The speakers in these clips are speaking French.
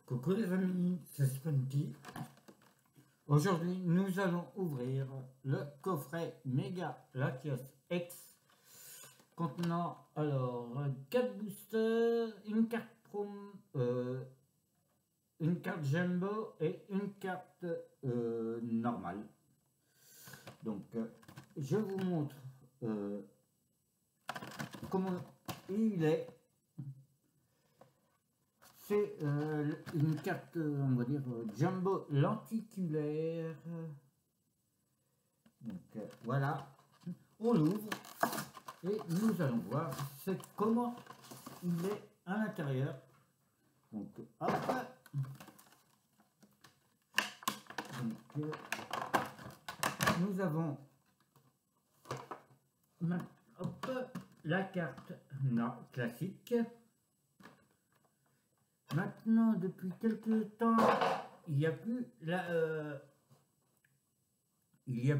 Coucou les amis, c'est Spunky. Aujourd'hui, nous allons ouvrir le coffret Mega Latios X contenant alors 4 boosters, une carte prom, une carte jumbo et une carte normale. Donc, je vous montre comment il est. C'est une carte, on va dire, jumbo lenticulaire. Donc voilà, on l'ouvre et nous allons voir comment il est à l'intérieur. Donc hop, donc, nous avons hop, la carte classique. Maintenant, depuis quelques temps, il n'y a plus les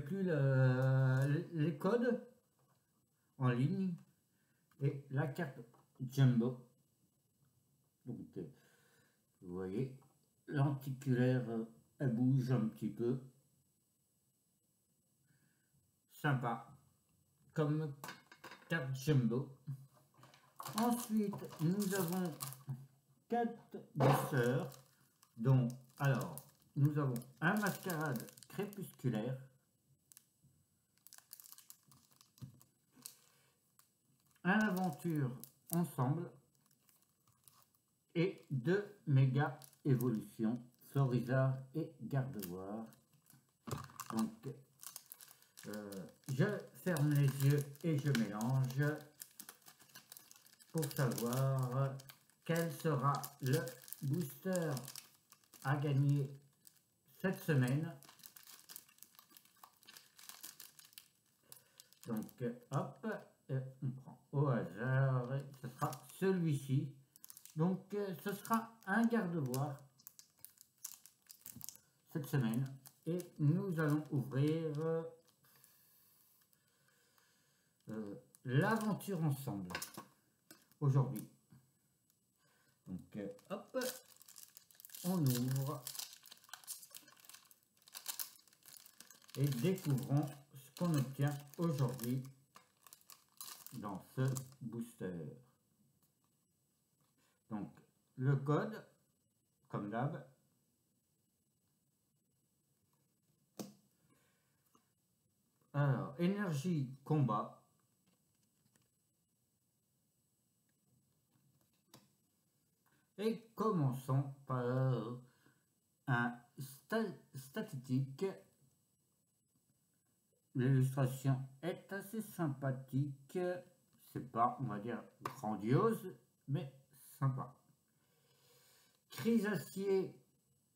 codes en ligne et la carte jumbo. Donc, vous voyez, lenticulaire, elle bouge un petit peu. Sympa, comme carte jumbo. Ensuite, nous avons 4 boosters, dont, alors, nous avons un mascarade crépusculaire, un aventure ensemble et 2 méga évolutions, Florizard et Gardevoir. Donc, je ferme les yeux et je mélange pour savoir quel sera le booster à gagner cette semaine. Donc hop, on prend au hasard, ce sera celui-ci. Donc ce sera un garde-voire cette semaine et nous allons ouvrir l'aventure ensemble aujourd'hui. Donc hop, on ouvre et découvrons ce qu'on obtient aujourd'hui dans ce booster. Donc le code, comme d'hab, alors énergie combat. Et commençons par un statistique. L'illustration est assez sympathique. C'est pas, on va dire, grandiose, mais sympa. Crisacier,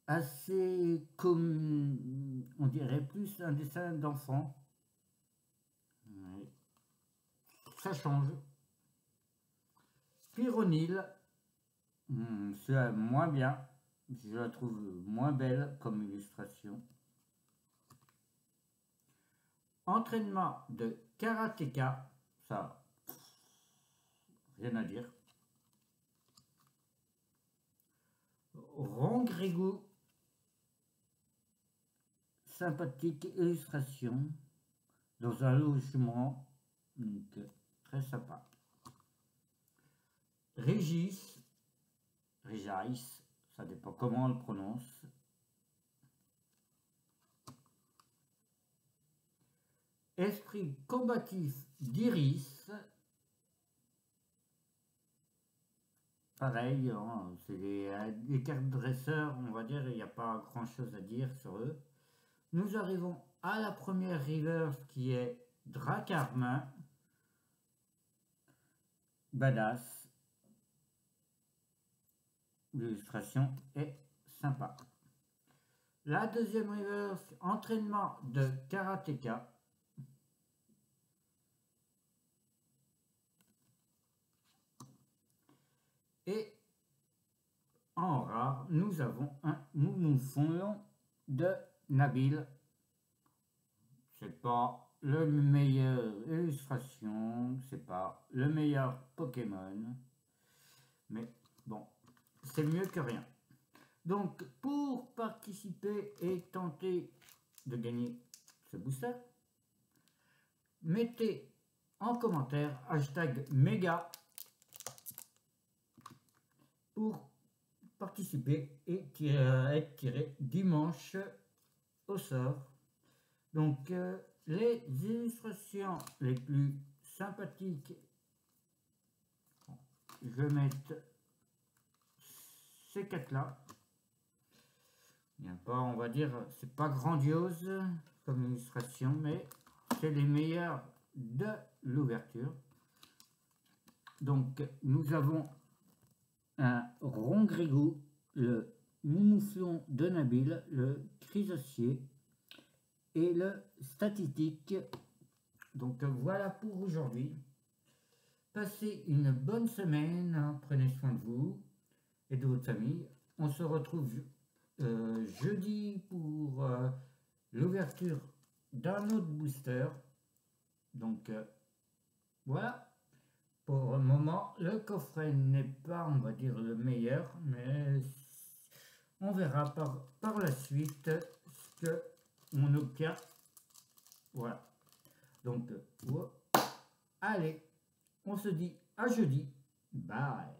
assez comme, on dirait plus un dessin d'enfant. Oui. Ça change. Pyronyle. C'est moins bien, je la trouve moins belle comme illustration. Entraînement de karatéka, ça, rien à dire. Rongrégou, sympathique illustration dans un logement, donc très sympa. Régis, ça dépend comment on le prononce. Esprit combatif d'Iris. Pareil, hein, c'est des cartes dresseurs, on va dire, il n'y a pas grand chose à dire sur eux. Nous arrivons à la première reverse qui est Dracarmin. Badass. L'illustration est sympa. La deuxième reverse, entraînement de karatéka. Et en rare, nous avons un Moumoufon de Nabil. C'est pas le meilleur illustration, c'est pas le meilleur Pokémon, mais bon, c'est mieux que rien. Donc, pour participer et tenter de gagner ce booster, mettez en commentaire #méga pour participer et être tiré dimanche au sort. Donc, les illustrations les plus sympathiques, je vais mettre ces 4 là. Il n'y a pas, on va dire, c'est pas grandiose comme illustration, mais c'est les meilleurs de l'ouverture. Donc, nous avons un Rongrigou, le Moumouflon de Nabil, le Chrysacier et le Statistique. Donc, voilà pour aujourd'hui. Passez une bonne semaine, prenez soin de vous et de votre famille. On se retrouve jeudi pour l'ouverture d'un autre booster. Donc, voilà. Pour le moment, le coffret n'est pas, on va dire, le meilleur, mais on verra par la suite ce qu'on obtient. Voilà. Donc, allez, on se dit à jeudi. Bye.